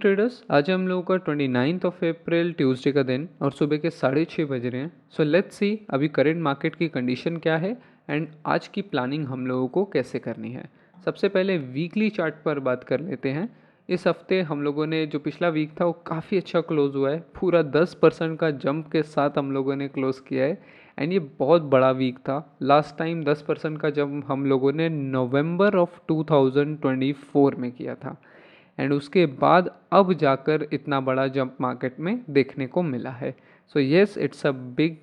Traders, आज हम लोगों का 29 अप्रैल ट्यूसडे का दिन और सुबह के 6:30 बज रहे हैं। सो लेट्स सी अभी करंट मार्केट की कंडीशन क्या है एंड आज की प्लानिंग हम लोगों को कैसे करनी है। सबसे पहले वीकली चार्ट पर बात कर लेते हैं। इस हफ्ते हम लोगों ने जो पिछला वीक था वो काफ़ी अच्छा क्लोज हुआ है, पूरा 10% का जंप के साथ हम लोगों ने क्लोज किया है एंड ये बहुत बड़ा वीक था। लास्ट टाइम 10% का जंप हम लोगों ने नवंबर ऑफ 2024 में किया था एंड उसके बाद अब जाकर इतना बड़ा जंप मार्केट में देखने को मिला है। So yes, it's a big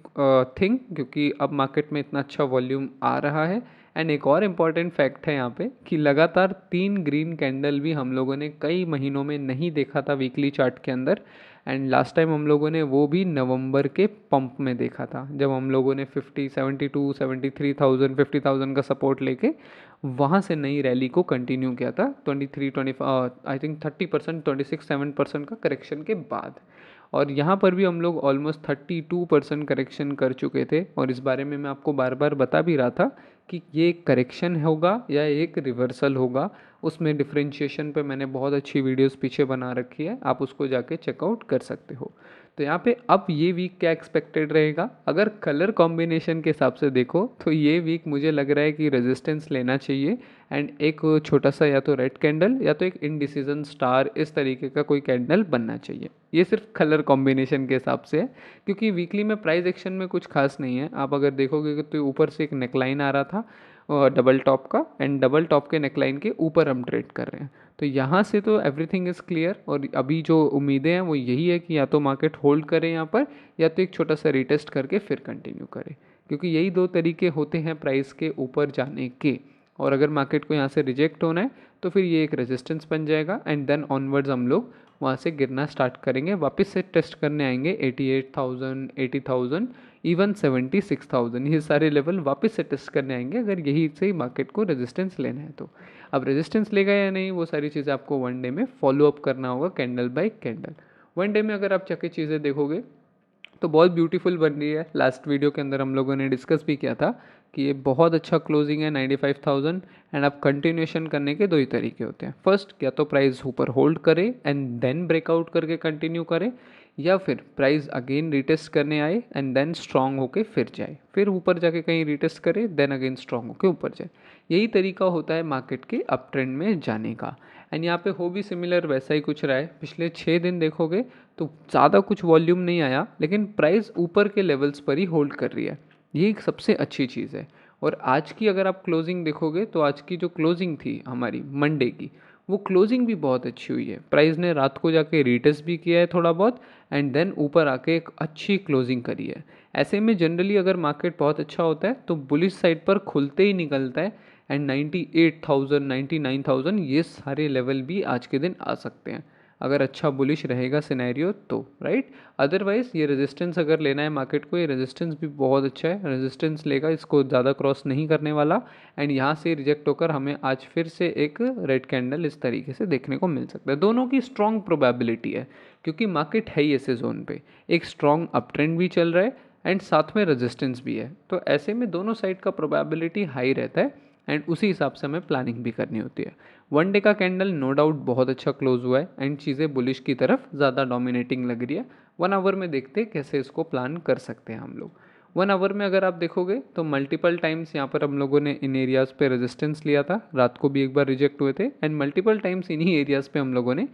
thing, क्योंकि अब मार्केट में इतना अच्छा वॉल्यूम आ रहा है। एंड एक और इम्पॉर्टेंट फैक्ट है यहाँ पे कि लगातार 3 ग्रीन कैंडल भी हम लोगों ने कई महीनों में नहीं देखा था वीकली चार्ट के अंदर। एंड लास्ट टाइम हम लोगों ने वो भी नवंबर के पंप में देखा था, जब हम लोगों ने 72 73,000 50,000 का सपोर्ट लेके वहाँ से नई रैली को कंटिन्यू किया था 23 25 आई थिंक 30% 26-7% का करेक्शन के बाद। और यहाँ पर भी हम लोग ऑलमोस्ट 32% करेक्शन कर चुके थे और इस बारे में मैं आपको बार बार बता भी रहा था कि ये एक करेक्शन होगा या एक रिवर्सल होगा। उसमें डिफरेंशिएशन पे मैंने बहुत अच्छी वीडियोस पीछे बना रखी है, आप उसको जाके चेकआउट कर सकते हो। तो यहाँ पे अब ये वीक क्या एक्सपेक्टेड रहेगा, अगर कलर कॉम्बिनेशन के हिसाब से देखो तो ये वीक मुझे लग रहा है कि रेजिस्टेंस लेना चाहिए एंड एक छोटा सा या तो रेड कैंडल या तो एक इनडिसीजन स्टार, इस तरीके का कोई कैंडल बनना चाहिए। ये सिर्फ कलर कॉम्बिनेशन के हिसाब से है, क्योंकि वीकली में प्राइस एक्शन में कुछ खास नहीं है। आप अगर देखोगे तो ऊपर से एक नेकलाइन आ रहा था डबल टॉप का, एंड डबल टॉप के नेकलाइन के ऊपर हम ट्रेड कर रहे हैं। तो यहाँ से तो एवरीथिंग इज़ क्लियर और अभी जो उम्मीदें हैं वो यही है कि या तो मार्केट होल्ड करे यहाँ पर या तो एक छोटा सा रिटेस्ट करके फिर कंटिन्यू करे, क्योंकि यही दो तरीके होते हैं प्राइस के ऊपर जाने के। और अगर मार्केट को यहाँ से रिजेक्ट होना है तो फिर ये एक रेजिस्टेंस बन जाएगा एंड देन ऑनवर्ड्स हम लोग वहाँ से गिरना स्टार्ट करेंगे, वापस से टेस्ट करने आएंगे 88,000 80,000 इवन 76,000, ये सारे लेवल वापस से टेस्ट करने आएंगे अगर यही से ही मार्केट को रेजिस्टेंस लेना है तो। अब रेजिस्टेंस लेगा या नहीं वो सारी चीज़ें आपको वन डे में फॉलो अप करना होगा candle bye candle. One day में अगर आप चके चीज़ें देखोगे तो बहुत ब्यूटीफुल बन रही है। लास्ट वीडियो के अंदर हम लोगों ने डिस्कस भी किया था कि ये बहुत अच्छा क्लोजिंग है 95,000 एंड अब कंटिन्यूएशन करने के दो ही तरीके होते हैं। फर्स्ट, या तो प्राइस ऊपर होल्ड करे एंड देन ब्रेकआउट करके कंटिन्यू करे, या फिर प्राइस अगेन रिटेस्ट करने आए एंड देन स्ट्रांग होके फिर जाए, फिर ऊपर जाके कहीं रिटेस्ट करे देन अगेन स्ट्रांग होके ऊपर जाए। यही तरीका होता है मार्केट के अप ट्रेंड में जाने का। एंड यहाँ पे हो भी सिमिलर वैसा ही कुछ रहा है। पिछले 6 दिन देखोगे तो ज़्यादा कुछ वॉल्यूम नहीं आया, लेकिन प्राइस ऊपर के लेवल्स पर ही होल्ड कर रही है। ये एक सबसे अच्छी चीज़ है। और आज की अगर आप क्लोजिंग देखोगे तो आज की जो क्लोजिंग थी हमारी मंडे की, वो क्लोजिंग भी बहुत अच्छी हुई है। प्राइस ने रात को जाके रिटेस्ट भी किया है थोड़ा बहुत एंड देन ऊपर आके एक अच्छी क्लोजिंग करी है। ऐसे में जनरली अगर मार्केट बहुत अच्छा होता है तो बुलिश साइड पर खुलते ही निकलता है एंड 98,000 99,000 ये सारे लेवल भी आज के दिन आ सकते हैं अगर अच्छा बुलिश रहेगा सिनेरियो तो, राइट। अदरवाइज ये रेजिस्टेंस अगर लेना है मार्केट को, ये रेजिस्टेंस भी बहुत अच्छा है, रेजिस्टेंस लेगा, इसको ज़्यादा क्रॉस नहीं करने वाला एंड यहाँ से रिजेक्ट होकर हमें आज फिर से एक रेड कैंडल इस तरीके से देखने को मिल सकता है। दोनों की स्ट्रॉन्ग प्रोबेबिलिटी है, क्योंकि मार्केट है ही ऐसे जोन पे, एक स्ट्रॉन्ग अप ट्रेंड भी चल रहा है एंड साथ में रेजिस्टेंस भी है। तो ऐसे में दोनों साइड का प्रोबेबिलिटी हाई रहता है एंड उसी हिसाब से हमें प्लानिंग भी करनी होती है। वन डे का कैंडल नो डाउट बहुत अच्छा क्लोज हुआ है एंड चीज़ें बुलिश की तरफ ज़्यादा डोमिनेटिंग लग रही है। 1 आवर में देखते हैं कैसे इसको प्लान कर सकते हैं हम लोग। 1 आवर में अगर आप देखोगे तो मल्टीपल टाइम्स यहाँ पर हम लोगों ने इन एरियाज़ पे रेजिस्टेंस लिया था, रात को भी एक बार रिजेक्ट हुए थे एंड मल्टीपल टाइम्स इन्हीं एरियाज़ पे हम लोगों ने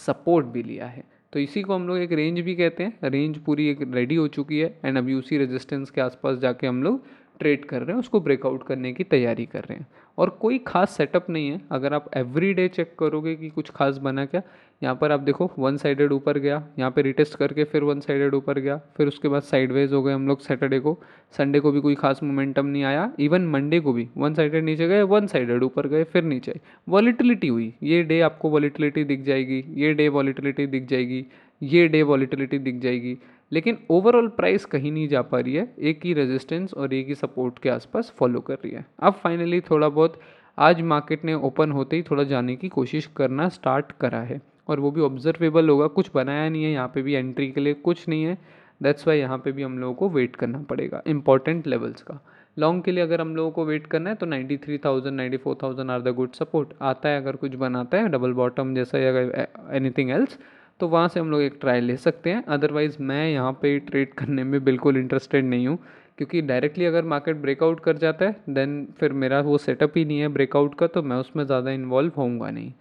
सपोर्ट भी लिया है। तो इसी को हम लोग एक रेंज भी कहते हैं। रेंज पूरी एक रेडी हो चुकी है एंड अभी उसी रेजिस्टेंस के आसपास जाके हम लोग ट्रेड कर रहे हैं, उसको ब्रेकआउट करने की तैयारी कर रहे हैं। और कोई खास सेटअप नहीं है। अगर आप एवरी डे चेक करोगे कि कुछ खास बना क्या, यहाँ पर आप देखो वन साइडेड ऊपर गया, यहाँ पे रिटेस्ट करके फिर वन साइडेड ऊपर गया, फिर उसके बाद साइडवेज हो गए हम लोग सैटरडे को। संडे को भी कोई खास मोमेंटम नहीं आया, इवन मंडे को भी वन साइडेड नीचे गए, वन साइडेड ऊपर गए, फिर नीचे वॉलीटिलिटी हुई। ये डे आपको वॉलीटिलिटी दिख जाएगी, ये डे वॉलीटिलिटी दिख जाएगी, ये डे वॉलीटिलिटी दिख जाएगी, लेकिन ओवरऑल प्राइस कहीं नहीं जा पा रही है, एक ही रेजिस्टेंस और एक ही सपोर्ट के आसपास फॉलो कर रही है। अब फाइनली थोड़ा बहुत आज मार्केट ने ओपन होते ही थोड़ा जाने की कोशिश करना स्टार्ट करा है और वो भी ऑब्जर्वेबल होगा। कुछ बनाया नहीं है यहाँ पे भी, एंट्री के लिए कुछ नहीं है। दैट्स वाई यहाँ पे भी हम लोगों को वेट करना पड़ेगा इंपॉर्टेंट लेवल्स का। लॉन्ग के लिए अगर हम लोगों को वेट करना है तो 93,000 94,000 आर द गुड सपोर्ट। आता है अगर कुछ बनाता है डबल बॉटम जैसा या एनीथिंग एल्स तो वहाँ से हम लोग एक ट्राई ले सकते हैं। अदरवाइज़ मैं यहाँ पे ट्रेड करने में बिल्कुल इंटरेस्टेड नहीं हूँ, क्योंकि डायरेक्टली अगर मार्केट ब्रेकआउट कर जाता है देन फिर मेरा वो सेटअप ही नहीं है ब्रेकआउट का, तो मैं उसमें ज़्यादा इन्वॉल्व होऊंगा नहीं।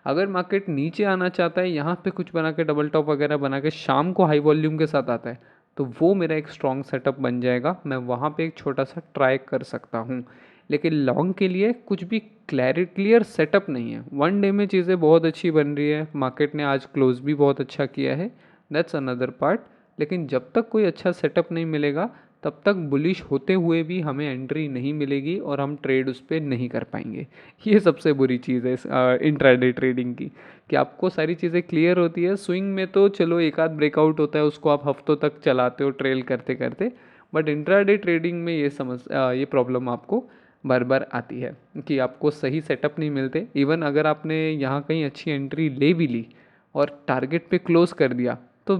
अगर मार्केट नीचे आना चाहता है, यहाँ पे कुछ बना के डबल टॉप वगैरह बना के शाम को हाई वॉल्यूम के साथ आता है, तो वो मेरा एक स्ट्रॉन्ग सेटअप बन जाएगा। मैं वहाँ पे एक छोटा सा ट्राई कर सकता हूँ। लेकिन लॉन्ग के लिए कुछ भी क्लियर सेटअप नहीं है। वन डे में चीज़ें बहुत अच्छी बन रही है, मार्केट ने आज क्लोज भी बहुत अच्छा किया है, दैट्स अनदर पार्ट। लेकिन जब तक कोई अच्छा सेटअप नहीं मिलेगा तब तक बुलिश होते हुए भी हमें एंट्री नहीं मिलेगी और हम ट्रेड उस पर नहीं कर पाएंगे। ये सबसे बुरी चीज़ है इंट्राडे ट्रेडिंग की, कि आपको सारी चीज़ें क्लियर होती है। स्विंग में तो चलो एक आध ब्रेकआउट होता है, उसको आप हफ्तों तक चलाते हो ट्रेल करते करते, बट इंट्राडे ट्रेडिंग में ये प्रॉब्लम आपको बार बार आती है कि आपको सही सेटअप नहीं मिलते। इवन अगर आपने यहाँ कहीं अच्छी एंट्री ले भी ली और टारगेट पे क्लोज कर दिया, तो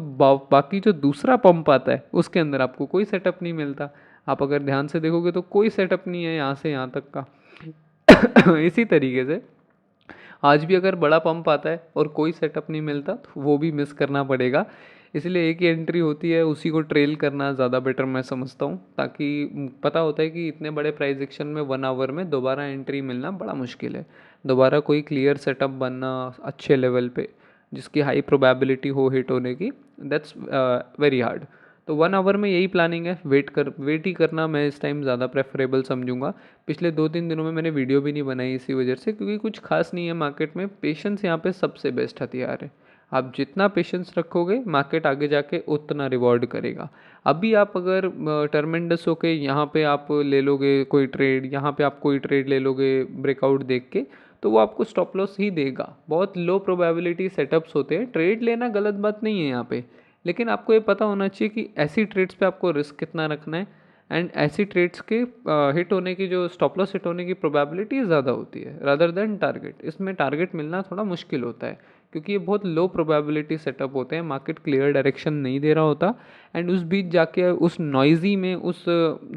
बाकी जो दूसरा पंप आता है उसके अंदर आपको कोई सेटअप नहीं मिलता। आप अगर ध्यान से देखोगे तो कोई सेटअप नहीं है यहाँ से यहाँ तक का। इसी तरीके से आज भी अगर बड़ा पंप आता है और कोई सेटअप नहीं मिलता तो वो भी मिस करना पड़ेगा। इसलिए एक ही एंट्री होती है, उसी को ट्रेल करना ज़्यादा बेटर मैं समझता हूँ, ताकि पता होता है कि इतने बड़े प्राइस एक्शन में 1 आवर में दोबारा एंट्री मिलना बड़ा मुश्किल है। दोबारा कोई क्लियर सेटअप बनना अच्छे लेवल पे जिसकी हाई प्रोबेबिलिटी हो हिट होने की, दैट्स वेरी हार्ड। तो 1 आवर में यही प्लानिंग है, वेट ही करना मैं इस टाइम ज़्यादा प्रेफरेबल समझूंगा। पिछले 2-3 दिनों में मैंने वीडियो भी नहीं बनाई इसी वजह से, क्योंकि कुछ खास नहीं है मार्केट में। पेशेंस यहाँ पे सबसे बेस्ट हथियार है। आप जितना पेशेंस रखोगे मार्केट आगे जाके उतना रिवॉर्ड करेगा। अभी आप अगर टर्मेंडस होके यहाँ पे आप ले लोगे कोई ट्रेड, यहाँ पे आप कोई ट्रेड ले लोगे ब्रेकआउट देख के, तो वो आपको स्टॉप लॉस ही देगा। बहुत लो प्रोबेबिलिटी सेटअप्स होते हैं। ट्रेड लेना गलत बात नहीं है यहाँ पे, लेकिन आपको ये पता होना चाहिए कि ऐसी ट्रेड्स पे आपको रिस्क कितना रखना है, एंड ऐसी ट्रेड्स के हिट होने की, जो स्टॉप लॉस हिट होने की प्रोबेबिलिटी ज़्यादा होती है रादर देन टारगेट। इसमें टारगेट मिलना थोड़ा मुश्किल होता है, क्योंकि ये बहुत लो प्रोबेबिलिटी सेटअप होते हैं। मार्केट क्लियर डायरेक्शन नहीं दे रहा होता, एंड उस बीच जाके उस नॉइजी में, उस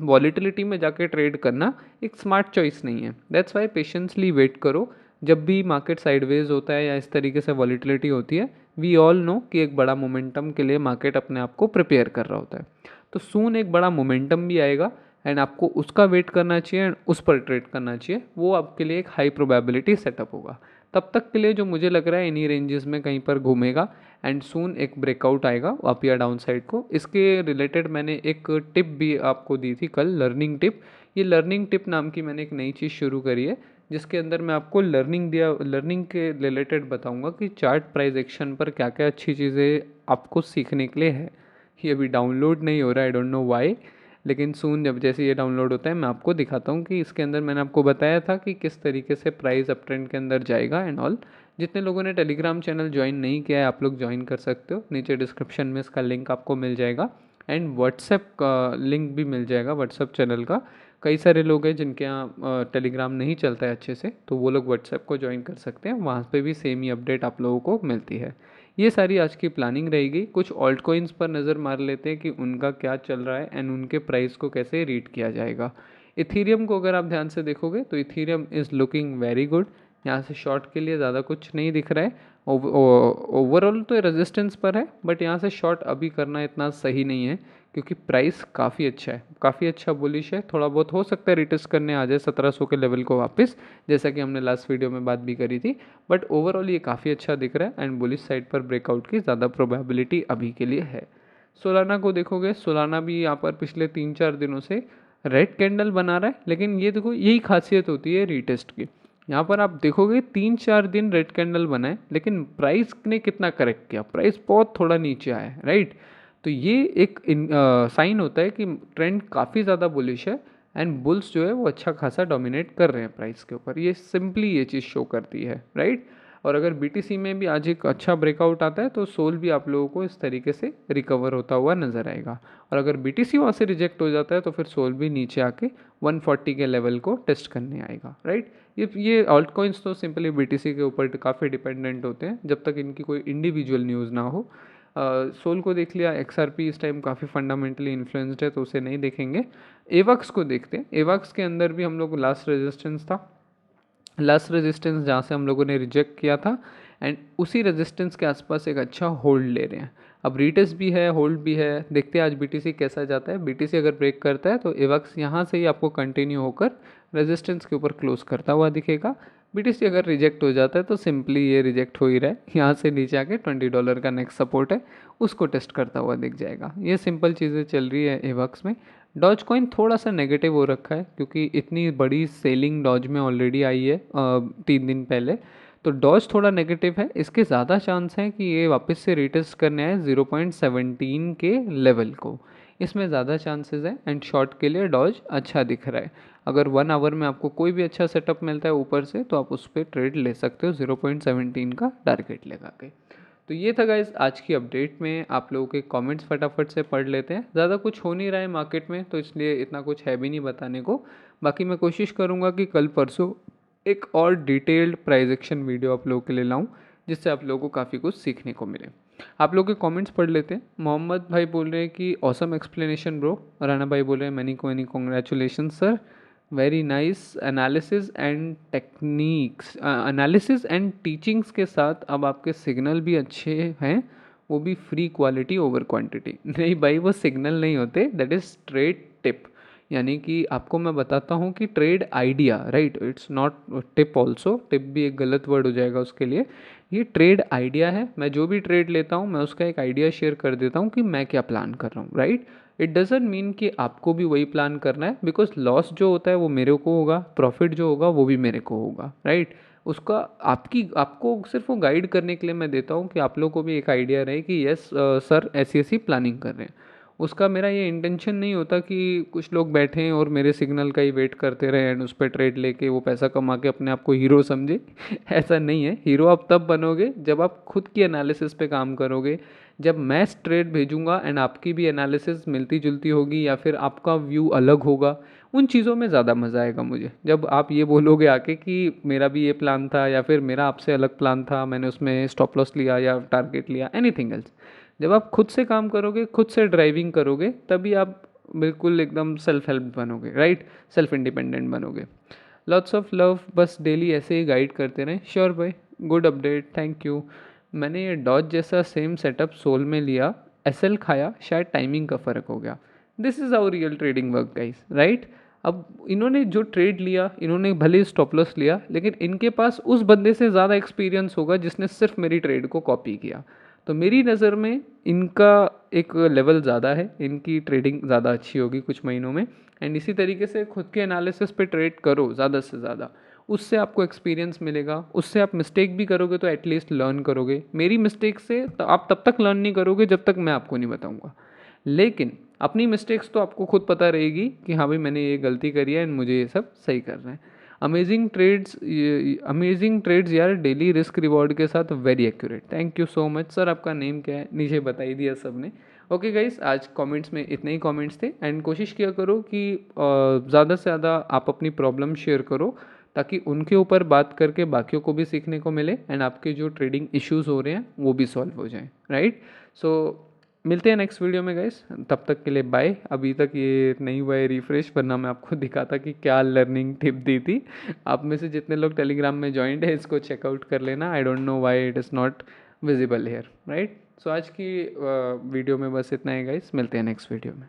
वॉलीटिलिटी में जाके ट्रेड करना एक स्मार्ट चॉइस नहीं है। दैट्स वाई पेशेंसली वेट करो। जब भी मार्केट साइडवेज होता है या इस तरीके से वॉलीटिलिटी होती है, वी ऑल नो कि एक बड़ा मोमेंटम के लिए मार्केट अपने आप को प्रिपेयर कर रहा होता है। तो सून एक बड़ा मोमेंटम भी आएगा, एंड आपको उसका वेट करना चाहिए एंड उस पर ट्रेड करना चाहिए। वो आपके लिए एक हाई प्रोबेबिलिटी सेटअप होगा। तब तक के लिए जो मुझे लग रहा है इन्हीं रेंजेस में कहीं पर घूमेगा, एंड सून एक ब्रेकआउट आएगा अप या डाउन साइड को। इसके रिलेटेड मैंने एक टिप भी आपको दी थी कल, लर्निंग टिप। ये लर्निंग टिप नाम की मैंने एक नई चीज़ शुरू करी है, जिसके अंदर मैं आपको लर्निंग के रिलेटेड बताऊंगा कि चार्ट प्राइस एक्शन पर क्या क्या अच्छी चीज़ें आपको सीखने के लिए है। ये अभी डाउनलोड नहीं हो रहा है, आई डोंट नो व्हाई, लेकिन सून जब जैसे ये डाउनलोड होता है मैं आपको दिखाता हूँ कि इसके अंदर मैंने आपको बताया था कि किस तरीके से प्राइस अप ट्रेंड के अंदर जाएगा एंड ऑल। जितने लोगों ने टेलीग्राम चैनल ज्वाइन नहीं किया है, आप लोग ज्वाइन कर सकते हो। नीचे डिस्क्रिप्शन में इसका लिंक आपको मिल जाएगा, एंड व्हाट्सएप का लिंक भी मिल जाएगा व्हाट्सएप चैनल का। कई सारे लोग हैं जिनके यहाँ टेलीग्राम नहीं चलता है अच्छे से, तो वो लोग व्हाट्सएप को ज्वाइन कर सकते हैं। वहाँ पे भी सेम ही अपडेट आप लोगों को मिलती है। ये सारी आज की प्लानिंग रहेगी। कुछ ऑल्ट कॉइन्स पर नज़र मार लेते हैं कि उनका क्या चल रहा है एंड उनके प्राइस को कैसे रीड किया जाएगा। इथीरियम को अगर आप ध्यान से देखोगे तो Ethereum is looking very good. यहाँ से शॉर्ट के लिए ज़्यादा कुछ नहीं दिख रहा है। ओवरऑल तो रेजिस्टेंस पर है, बट यहाँ से शॉर्ट अभी करना इतना सही नहीं है, क्योंकि प्राइस काफ़ी अच्छा है, काफ़ी अच्छा बुलिश है। थोड़ा बहुत हो सकता है रिटेस्ट करने आ जाए 1700 के लेवल को वापस, जैसा कि हमने लास्ट वीडियो में बात भी करी थी। बट ओवरऑल ये काफ़ी अच्छा दिख रहा है, एंड बुलिश साइड पर ब्रेकआउट की ज़्यादा प्रोबेबिलिटी अभी के लिए है। सोलाना को देखोगे, सोलाना भी यहाँ पर पिछले 3-4 दिनों से रेड कैंडल बना रहा है, लेकिन ये देखो यही खासियत होती है रीटेस्ट की। यहाँ पर आप देखोगे 3-4 दिन रेड कैंडल बना है, लेकिन प्राइस ने कितना करेक्ट किया, प्राइस बहुत थोड़ा नीचे आया है, राइट। तो ये एक साइन होता है कि ट्रेंड काफ़ी ज़्यादा बुलिश है, एंड बुल्स जो है वो अच्छा खासा डोमिनेट कर रहे हैं प्राइस के ऊपर। ये सिंपली ये चीज़ शो करती है, राइट। और अगर बीटीसी में भी आज एक अच्छा ब्रेकआउट आता है तो सोल भी आप लोगों को इस तरीके से रिकवर होता हुआ नजर आएगा। और अगर बीटीसी वहाँ से रिजेक्ट हो जाता है तो फिर सोल भी नीचे आके 140 के लेवल को टेस्ट करने आएगा, राइट। ये ऑल्ट कॉइन्स तो सिंपली बीटीसी के ऊपर काफ़ी डिपेंडेंट होते हैं जब तक इनकी कोई इंडिविजुअल न्यूज़ ना हो। सोल को देख लिया, एक्सआरपी इस टाइम काफ़ी फंडामेंटली इन्फ्लुएंस्ड है तो उसे नहीं देखेंगे। एवक्स को देखते हैं। एवक्स के अंदर भी हम लोग लास्ट रेजिस्टेंस जहाँ से हम लोगों ने रिजेक्ट किया था, एंड उसी रेजिस्टेंस के आसपास एक अच्छा होल्ड ले रहे हैं। अब रीटेस्ट भी है, होल्ड भी है, देखते हैं आज बीटीसी कैसा जाता है। बीटीसी अगर ब्रेक करता है तो एवक्स यहाँ से ही आपको कंटिन्यू होकर रेजिस्टेंस के ऊपर क्लोज करता हुआ दिखेगा। बीटीसी अगर रिजेक्ट हो जाता है तो सिंपली ये रिजेक्ट हो ही रहा है, यहाँ से नीचे आके $20 का नेक्स्ट सपोर्ट है उसको टेस्ट करता हुआ दिख जाएगा। ये सिंपल चीज़ें चल रही है एवक्स में। डॉज कॉइन थोड़ा सा नेगेटिव हो रखा है क्योंकि इतनी बड़ी सेलिंग डॉज में ऑलरेडी आई है 3 दिन पहले, तो डॉज थोड़ा नेगेटिव है। इसके ज़्यादा चांस हैं कि ये वापस से रिटेस्ट करने आए 0.17 के लेवल को, इसमें ज़्यादा चांसेस हैं। एंड शॉर्ट के लिए डॉज अच्छा दिख रहा है। अगर 1 आवर में आपको कोई भी अच्छा सेटअप मिलता है ऊपर से तो आप उस पर ट्रेड ले सकते हो 0.17 का टारगेट लगा के। तो ये था गाइस आज की अपडेट में। आप लोगों के कमेंट्स फटाफट से पढ़ लेते हैं। ज़्यादा कुछ हो नहीं रहा है मार्केट में तो इसलिए इतना कुछ है भी नहीं बताने को। बाकी मैं कोशिश करूँगा कि कल परसों एक और डिटेल्ड प्राइस एक्शन वीडियो आप लोगों के लिए लाऊं जिससे आप लोगों को काफ़ी कुछ सीखने को मिले। आप लोगों के कमेंट्स पढ़ लेते हैं। मोहम्मद भाई बोल रहे हैं कि ऑसम एक्सप्लेनेशन ब्रो। राना भाई बोल रहे हैं many congratulation sir, very nice analysis and techniques, analysis and teachings के साथ अब आपके सिग्नल भी अच्छे हैं, वो भी फ्री क्वालिटी ओवर क्वांटिटी। नहीं भाई वो सिग्नल नहीं होते, दैट इज़ ट्रेड टिप। यानी कि आपको मैं बताता हूँ कि trade idea, right, it's not tip also, tip भी एक गलत वर्ड हो जाएगा उसके लिए। ये ट्रेड आइडिया है। मैं जो भी ट्रेड लेता हूँ मैं उसका एक आइडिया शेयर कर देता हूँ कि मैं क्या प्लान कर रहा हूँ, राइट। इट डजेंट मीन कि आपको भी वही प्लान करना है, बिकॉज लॉस जो होता है वो मेरे को होगा, प्रॉफिट जो होगा वो भी मेरे को होगा, राइट। उसका आपको सिर्फ वो गाइड करने के लिए मैं देता हूँ कि आप लोग को भी एक आइडिया रहे कि यस सर ऐसी ऐसी प्लानिंग कर रहे हैं। उसका मेरा ये इंटेंशन नहीं होता कि कुछ लोग बैठे हैं और मेरे सिग्नल का ही वेट करते रहे एंड उस पर ट्रेड लेके वो पैसा कमा के अपने आप को हीरो समझे। ऐसा नहीं है। हीरो आप तब बनोगे जब आप खुद की एनालिसिस पे काम करोगे, जब मैं ट्रेड भेजूंगा एंड आपकी भी एनालिसिस मिलती जुलती होगी या फिर आपका व्यू अलग होगा, उन चीज़ों में ज़्यादा मज़ा आएगा मुझे। जब आप ये बोलोगे आके कि मेरा भी ये प्लान था या फिर मेरा आपसे अलग प्लान था, मैंने उसमें स्टॉप लॉस लिया या टारगेट लिया, एनीथिंग एल्स, जब आप खुद से काम करोगे, खुद से ड्राइविंग करोगे, तभी आप बिल्कुल एकदम सेल्फ हेल्प बनोगे, राइट, सेल्फ इंडिपेंडेंट बनोगे। लॉट्स ऑफ लव, बस डेली ऐसे ही गाइड करते रहें। श्योर भाई, गुड अपडेट, थैंक यू। मैंने ये डॉज जैसा सेम सेटअप सोल में लिया, एसएल खाया, शायद टाइमिंग का फ़र्क हो गया। This is our real trading work guys, right. अब इन्होंने जो ट्रेड लिया, इन्होंने भले स्टॉप लॉस लिया, लेकिन इनके पास उस बंदे से ज़्यादा एक्सपीरियंस होगा जिसने सिर्फ मेरी ट्रेड को कॉपी किया। तो मेरी नज़र में इनका एक लेवल ज़्यादा है, इनकी ट्रेडिंग ज़्यादा अच्छी होगी कुछ महीनों में। एंड इसी तरीके से खुद के एनालिसिस पे ट्रेड करो ज़्यादा से ज़्यादा, उससे आपको एक्सपीरियंस मिलेगा। उससे आप मिस्टेक भी करोगे तो एटलीस्ट लर्न करोगे। मेरी मिस्टेक से तो आप तब तक लर्न नहीं करोगे जब तक मैं आपको नहीं बताऊंगा, लेकिन अपनी मिस्टेक्स तो आपको खुद पता रहेगी कि हाँ भाई मैंने ये गलती करी है एंड मुझे ये सब सही करना है। अमेजिंग ट्रेड्स यार, डेली रिस्क रिवॉर्ड के साथ very accurate. Thank you so much sir. आपका नेम क्या है नीचे बता ही दिया सब ने। ओके गाइस, आज कमेंट्स में इतने ही कमेंट्स थे। एंड कोशिश किया करो कि ज़्यादा से ज़्यादा आप अपनी प्रॉब्लम शेयर करो ताकि उनके ऊपर बात करके बाकियों को भी सीखने को मिले एंड आपके जो ट्रेडिंग इश्यूज़ हो रहे हैं वो भी सॉल्व हो जाएं, राइट। सो मिलते हैं नेक्स्ट वीडियो में गाइस, तब तक के लिए बाय। अभी तक ये नहीं हुआ है रिफ्रेश, वरना मैं आपको दिखाता कि क्या लर्निंग टिप दी थी। आप में से जितने लोग टेलीग्राम में ज्वाइंट है इसको चेकआउट कर लेना। I don't know why it is not visible here, right. So आज की वीडियो में बस इतना ही गाइस, मिलते हैं नेक्स्ट वीडियो में।